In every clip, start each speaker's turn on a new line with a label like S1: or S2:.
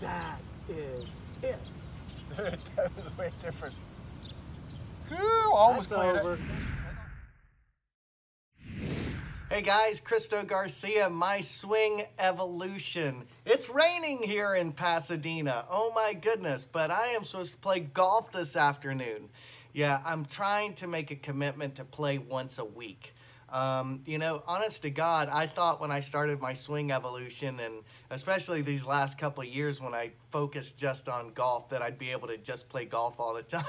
S1: That is it.
S2: Dude, that was way different. Whew, almost
S1: That's
S2: cleared
S1: over.
S2: it.
S3: Hey guys, Christo Garcia, My Swing Evolution. It's raining here in Pasadena. Oh my goodness, but I am supposed to play golf this afternoon. Yeah, I'm trying to make a commitment to play once a week. You know, honest to God, I thought when I started my swing evolution, and especially these last couple of years when I focused just on golf, that I'd be able to just play golf all the time.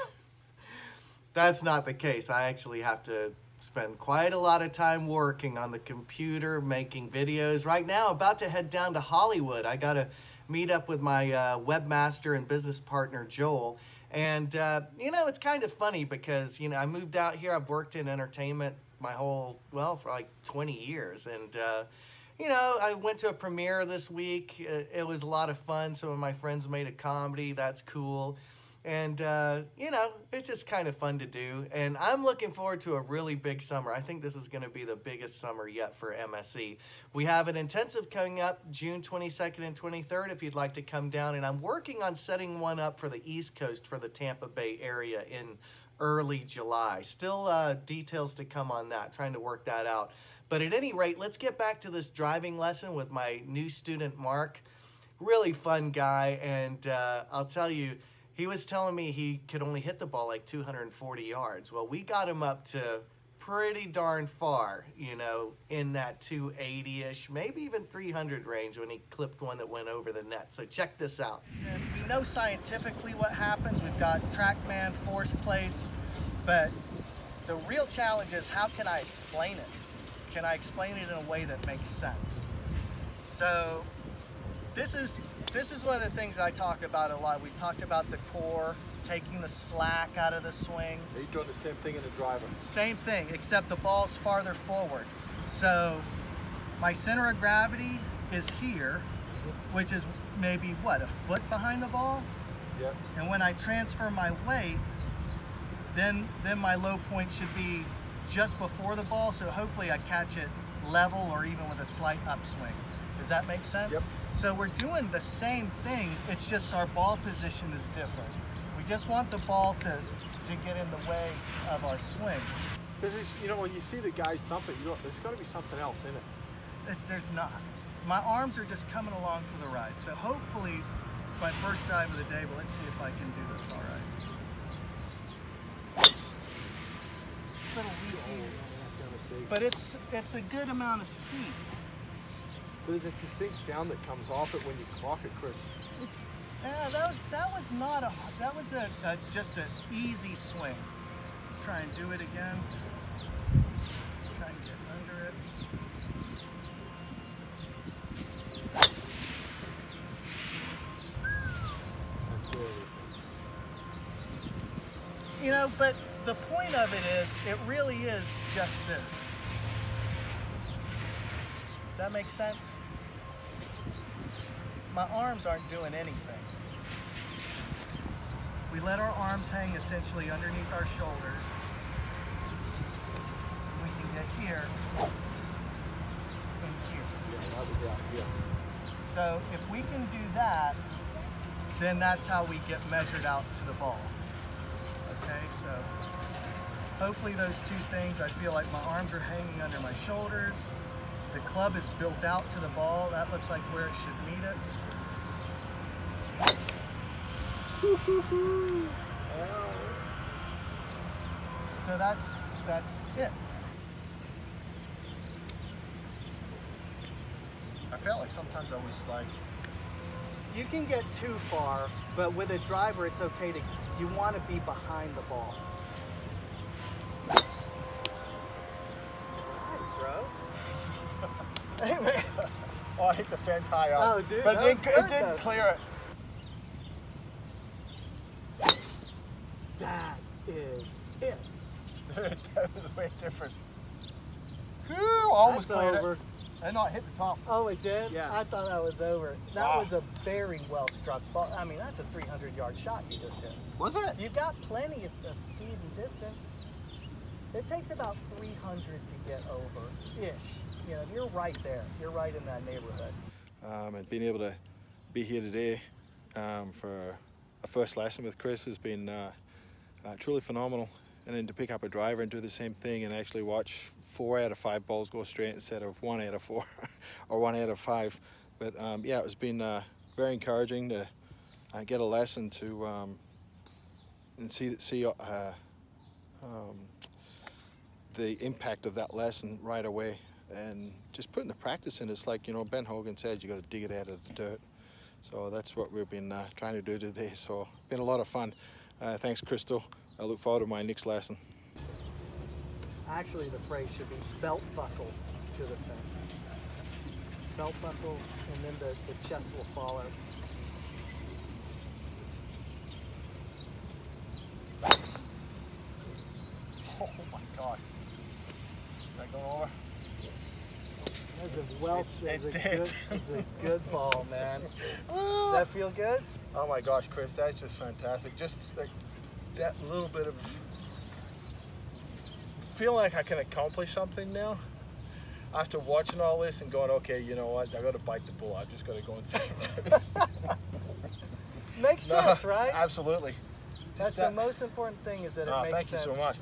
S3: That's not the case. I actually have to spend quite a lot of time working on the computer, making videos. Right now, about to head down to Hollywood. I got to meet up with my webmaster and business partner, Joel. And, you know, it's kind of funny because, you know, I moved out here. I've worked in entertainment my whole, well, for like 20 years. And, you know, I went to a premiere this week. It was a lot of fun. Some of my friends made a comedy. That's cool. And, you know, it's just kind of fun to do. And I'm looking forward to a really big summer. I think this is going to be the biggest summer yet for MSE. We have an intensive coming up June 22nd and 23rd if you'd like to come down. And I'm working on setting one up for the East Coast for the Tampa Bay area in early July. Still details to come on that, trying to work that out. But at any rate, let's get back to this driving lesson with my new student, Mark. Really fun guy. And I'll tell you, he was telling me he could only hit the ball like 240 yards. Well, we got him up to pretty darn far, you know, in that 280-ish, maybe even 300 range when he clipped one that went over the net. So check this out. We know scientifically what happens. We've got TrackMan force plates, but the real challenge is how can I explain it? Can I explain it in a way that makes sense? So this is one of the things I talk about a lot. We've talked about the core, taking the slack out of the swing.
S2: You're doing the same thing in the driver.
S3: Same thing, except the ball's farther forward. So my center of gravity is here, which is maybe, what, a foot behind the ball?
S2: Yep.
S3: And when I transfer my weight, then my low point should be just before the ball, so hopefully I catch it level or even with a slight upswing. Does that make sense?
S2: Yep.
S3: So we're doing the same thing, it's just our ball position is different. We just want the ball to get in the way of our swing.
S2: Because, you know, when you see the guys thump it, there's got to be something else in it.
S3: There's not. My arms are just coming along for the ride. So hopefully, it's my first drive of the day, but let's see if I can do this all right. Little leaky, but it's a good amount of speed.
S2: There's a distinct sound that comes off it when you clock it, Chris.
S3: It's that was just an easy swing. Try and do it again. Try and get under it. You know, but the point of it is, it really is just this. Does that make sense? My arms aren't doing anything. If we let our arms hang essentially underneath our shoulders, we can get here and here.
S2: Yeah, that was out, yeah.
S3: So if we can do that, then that's how we get measured out to the ball. Okay, so hopefully those two things, I feel like my arms are hanging under my shoulders. The club is built out to the ball. That looks like where it should meet it. So that's it.
S2: I felt like sometimes I was like,
S3: You can get too far, but with a driver, it's okay to, you want to be behind the ball. Hey, bro. Hey, man.
S2: oh, I hit the fence high up.
S3: Oh, dude,
S2: but
S3: that
S2: it
S3: was good,
S2: didn't
S3: though.
S2: clear it.
S1: That is it.
S2: Dude, that was way different. Whew, almost
S1: That's
S2: cleared
S1: over.
S2: it. And no, I hit the top.
S3: Oh, it did?
S2: Yeah.
S3: I thought that was over. That
S2: Wow.
S3: was a very well struck ball. I mean, that's a 300-yard shot you just hit.
S2: Was it?
S3: You've got plenty of speed and distance. It takes about 300 to get over-ish. You know, you're right there. You're right in that neighborhood.
S2: And being able to be here today
S4: for a first lesson with Chris has been truly phenomenal. And then to pick up a driver and do the same thing and actually watch 4 out of 5 balls go straight instead of 1 out of 4 or 1 out of 5. But yeah, it's been very encouraging to get a lesson to and see the impact of that lesson right away, and just putting the practice in. It's like, you know, Ben Hogan said, you got to dig it out of the dirt. So that's what we've been trying to do today. So been a lot of fun. Thanks, Christo. I look forward to my next lesson.
S1: Actually, the phrase should be belt buckle to the fence. Belt buckle, and then the chest will follow.
S2: Oh my God. Did I go over?
S1: That's a good ball, man. Does that feel good?
S4: Oh my gosh, Chris, that's just fantastic. Just like that little bit of feeling like I can accomplish something now. After watching all this and going, okay, you know what, I got to bite the bullet. I just got to go and see it.
S1: Makes sense, right?
S4: Absolutely.
S1: That's the most important thing, is that it makes sense.
S4: Thank you so much.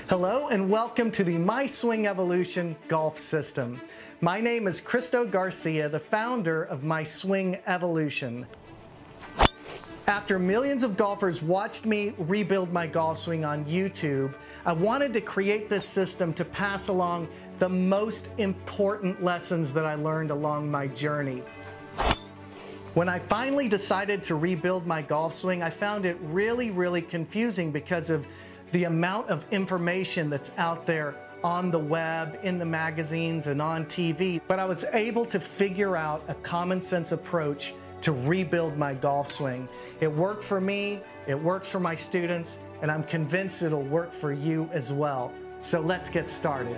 S3: Hello and welcome to the My Swing Evolution golf system. My name is Christo Garcia, the founder of My Swing Evolution. After millions of golfers watched me rebuild my golf swing on YouTube, I wanted to create this system to pass along the most important lessons that I learned along my journey. When I finally decided to rebuild my golf swing, I found it really confusing because of the amount of information that's out there on the web, in the magazines, and on TV. But I was able to figure out a common sense approach to rebuild my golf swing. It worked for me, it works for my students, and I'm convinced it'll work for you as well. So let's get started.